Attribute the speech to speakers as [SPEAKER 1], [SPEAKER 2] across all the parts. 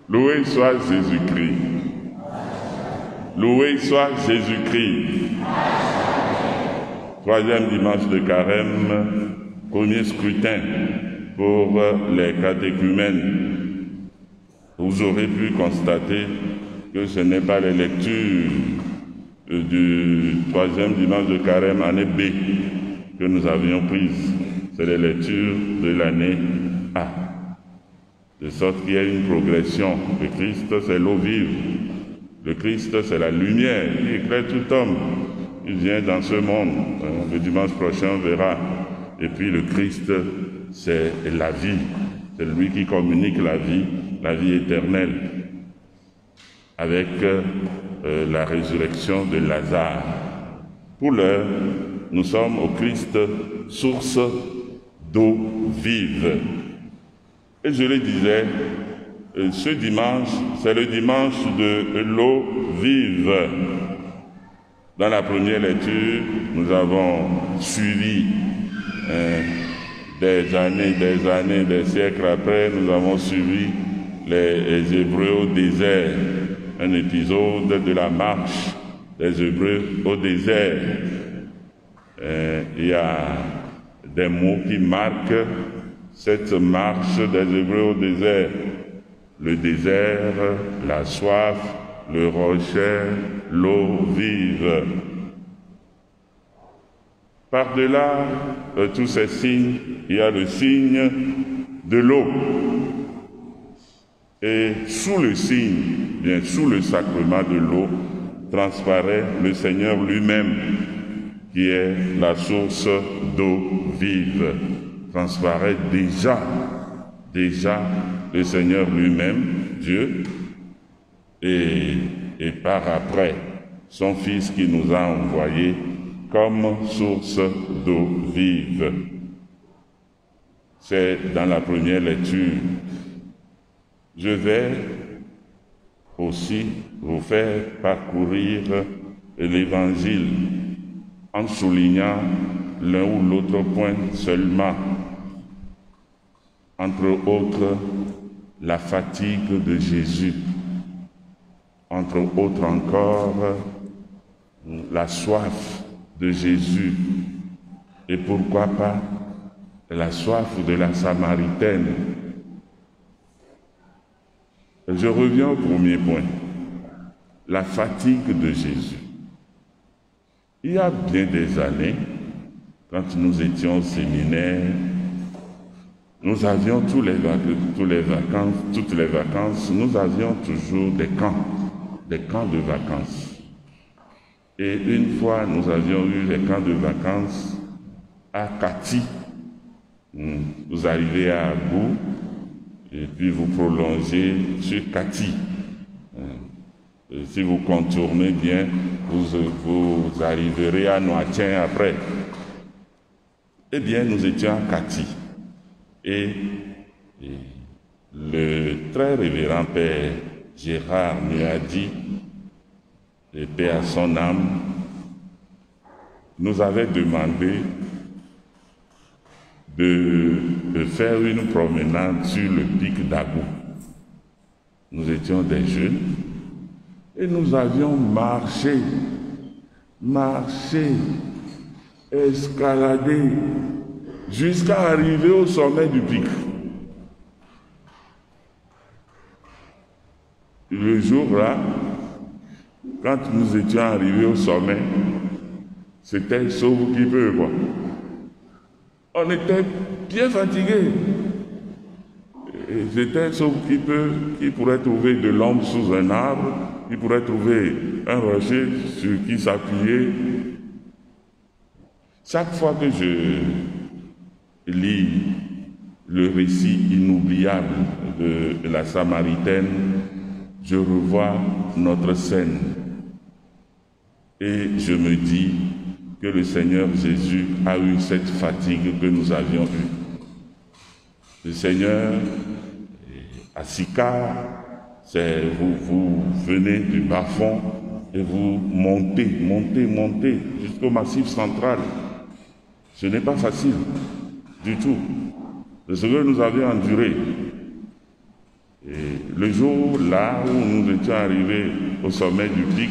[SPEAKER 1] Loué soit Jésus-Christ. Loué soit Jésus-Christ. Troisième dimanche de Carême, premier scrutin pour les catéchumènes. Vous aurez pu constater que ce n'est pas les lectures du troisième dimanche de Carême, année B, que nous avions prises. C'est les lectures de l'année A. De sorte qu'il y a une progression. Le Christ, c'est l'eau vive. Le Christ, c'est la lumière qui éclaire tout homme. Il vient dans ce monde. Le dimanche prochain, on verra. Et puis le Christ, c'est la vie. C'est lui qui communique la vie éternelle. Avec la résurrection de Lazare. Pour l'heure, nous sommes au Christ, source d'eau vive. Et je le disais, ce dimanche, c'est le dimanche de l'eau vive. Dans la première lecture, nous avons suivi des siècles après, nous avons suivi les Hébreux au désert, un épisode de la marche des Hébreux au désert. Il y a des mots qui marquent cette marche des Hébreux au désert. Le désert, la soif, le rocher, l'eau vive. Par-delà tous ces signes, il y a le signe de l'eau. Et sous le signe, bien sous le sacrement de l'eau, transparaît le Seigneur lui-même, qui est la source d'eau vive. Transparaît déjà le Seigneur lui-même, Dieu, et par après, son Fils qui nous a envoyés comme source d'eau vive. C'est dans la première lecture. Je vais aussi vous faire parcourir l'Évangile en soulignant l'un ou l'autre point seulement. Entre autres, la fatigue de Jésus. Entre autres encore, la soif de Jésus. Et pourquoi pas la soif de la Samaritaine. Je reviens au premier point, la fatigue de Jésus. Il y a bien des années, quand nous étions au séminaire, nous avions toutes les vacances, nous avions toujours des camps de vacances. Et une fois, nous avions eu les camps de vacances à Kati. Vous arrivez à Agou, et puis vous prolongez sur Kati. Si vous contournez bien, vous arriverez à Noatien après. Eh bien, nous étions à Kati. Et le très révérend Père Gérard me a dit, et paix à son âme, nous avait demandé de faire une promenade sur le pic d'Agou. Nous étions des jeunes et nous avions marché, escaladé, jusqu'à arriver au sommet du pic. Le jour-là, quand nous étions arrivés au sommet, c'était sauve qui peut, quoi. On était bien fatigués. C'était sauve qui peut, qui pourrait trouver de l'ombre sous un arbre, qui pourrait trouver un rocher sur qui s'appuyer. Chaque fois que je lis le récit inoubliable de la Samaritaine, je revois notre scène et je me dis que le Seigneur Jésus a eu cette fatigue que nous avions eue. Le Seigneur, à Siccar, vous venez du bas-fond et vous montez jusqu'au Massif central. Ce n'est pas facile du tout. C'est ce que nous avions enduré. Et le jour là où nous étions arrivés au sommet du pic,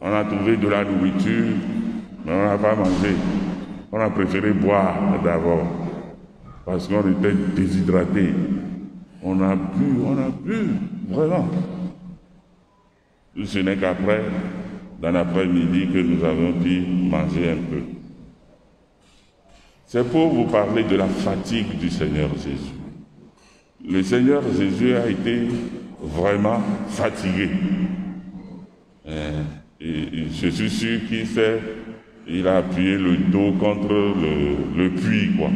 [SPEAKER 1] on a trouvé de la nourriture, mais on n'a pas mangé. On a préféré boire d'abord, parce qu'on était déshydratés. On a bu, vraiment. Ce n'est qu'après, dans l'après-midi, que nous avons pu manger un peu. C'est pour vous parler de la fatigue du Seigneur Jésus. Le Seigneur Jésus a été vraiment fatigué. Et je suis sûr qu'il a appuyé le dos contre le puits, quoi.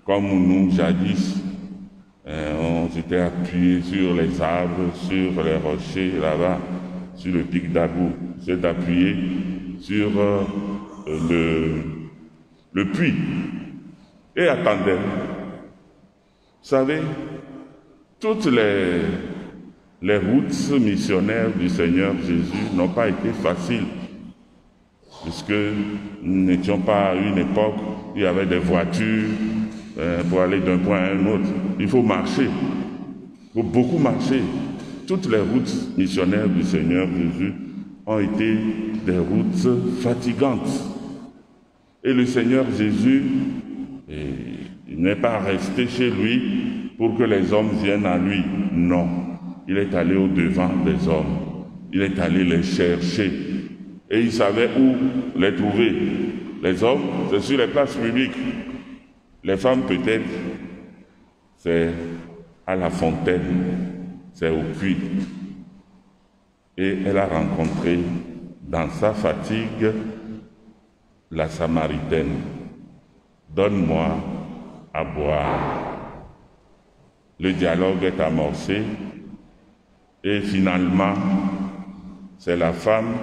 [SPEAKER 1] Comme nous, jadis, on s'était appuyé sur les arbres, sur les rochers, là-bas, sur le pic d'Abou. On s'est appuyé sur le puits et attendait. Vous savez, toutes les routes missionnaires du Seigneur Jésus n'ont pas été faciles, puisque nous n'étions pas à une époque où il y avait des voitures pour aller d'un point à un autre. Il faut marcher, il faut beaucoup marcher. Toutes les routes missionnaires du Seigneur Jésus ont été des routes fatigantes. Et le Seigneur Jésus, il n'est pas resté chez lui pour que les hommes viennent à lui. Non. Il est allé au-devant des hommes. Il est allé les chercher. Et il savait où les trouver. Les hommes, c'est sur les places publiques. Les femmes, peut-être, c'est à la fontaine. C'est au puits. Et elle a rencontré, dans sa fatigue, la Samaritaine. Donne-moi à boire. Le dialogue est amorcé. Et finalement, c'est la femme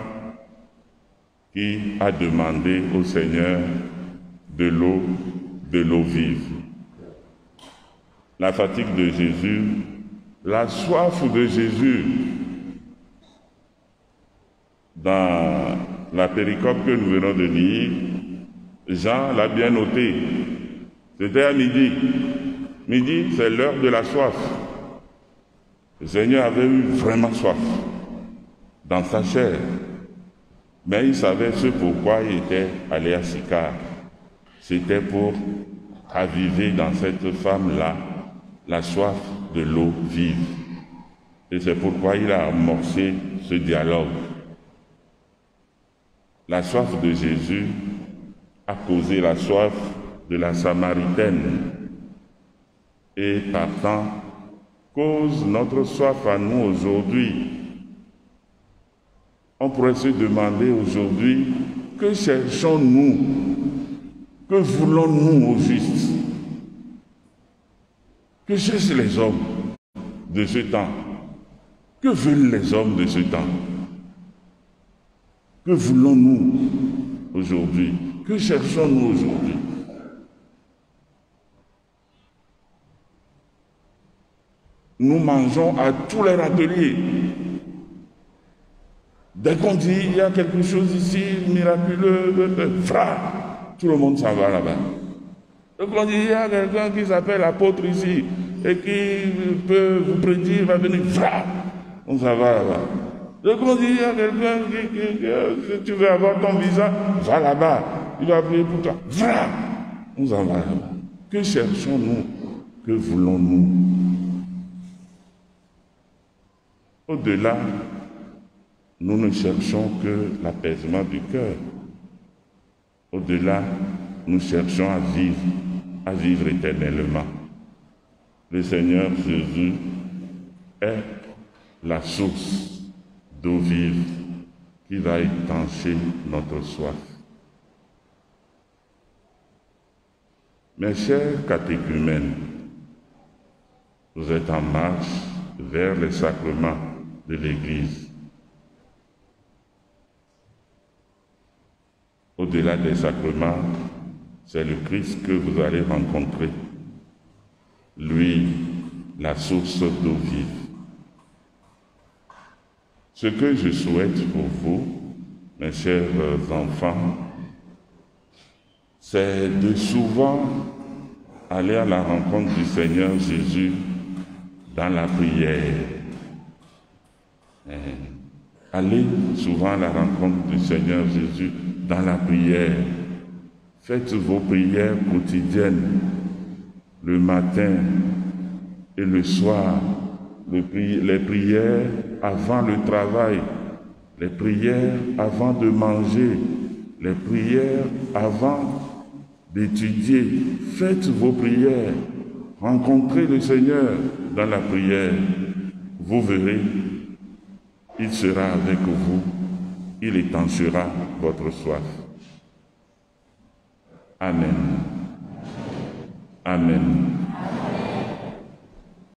[SPEAKER 1] qui a demandé au Seigneur de l'eau vive. La fatigue de Jésus, la soif de Jésus. Dans la péricope que nous venons de lire, Jean l'a bien noté. C'était à midi. Midi, c'est l'heure de la soif. Le Seigneur avait eu vraiment soif dans sa chair, mais il savait ce pourquoi il était allé à Sychar. C'était pour raviver dans cette femme-là la soif de l'eau vive. Et c'est pourquoi il a amorcé ce dialogue. La soif de Jésus a causé la soif de la Samaritaine. Et partant, cause notre soif à nous aujourd'hui. On pourrait se demander aujourd'hui, que cherchons-nous? Que voulons-nous au juste? Que cherchent les hommes de ce temps? Que veulent les hommes de ce temps? Que voulons-nous aujourd'hui? Que cherchons-nous aujourd'hui? Nous mangeons à tous les râteliers. Dès qu'on dit il y a quelque chose ici, miraculeux, tout le monde s'en va là-bas. Dès qu'on dit il y a quelqu'un qui s'appelle apôtre ici et qui peut vous prédire, il va venir, on s'en va là-bas. Dès qu'on dit il y a quelqu'un qui tu veux avoir ton visa, va là-bas, il va prier pour toi, on s'en va là-bas. Que cherchons-nous? Que voulons-nous? Au-delà, nous ne cherchons que l'apaisement du cœur. Au-delà, nous cherchons à vivre éternellement. Le Seigneur Jésus est la source d'eau vive qui va étancher notre soif. Mes chers catéchumènes, vous êtes en marche vers les sacrements de l'Église. Au-delà des sacrements, c'est le Christ que vous allez rencontrer. Lui, la source d'eau vive. Ce que je souhaite pour vous, mes chers enfants, c'est de souvent aller à la rencontre du Seigneur Jésus dans la prière. Allez souvent à la rencontre du Seigneur Jésus dans la prière. Faites vos prières quotidiennes, le matin et le soir, les prières avant le travail, les prières avant de manger, les prières avant d'étudier. Faites vos prières, rencontrez le Seigneur dans la prière. Vous verrez, il sera avec vous, il étanchera votre soif. Amen. Amen.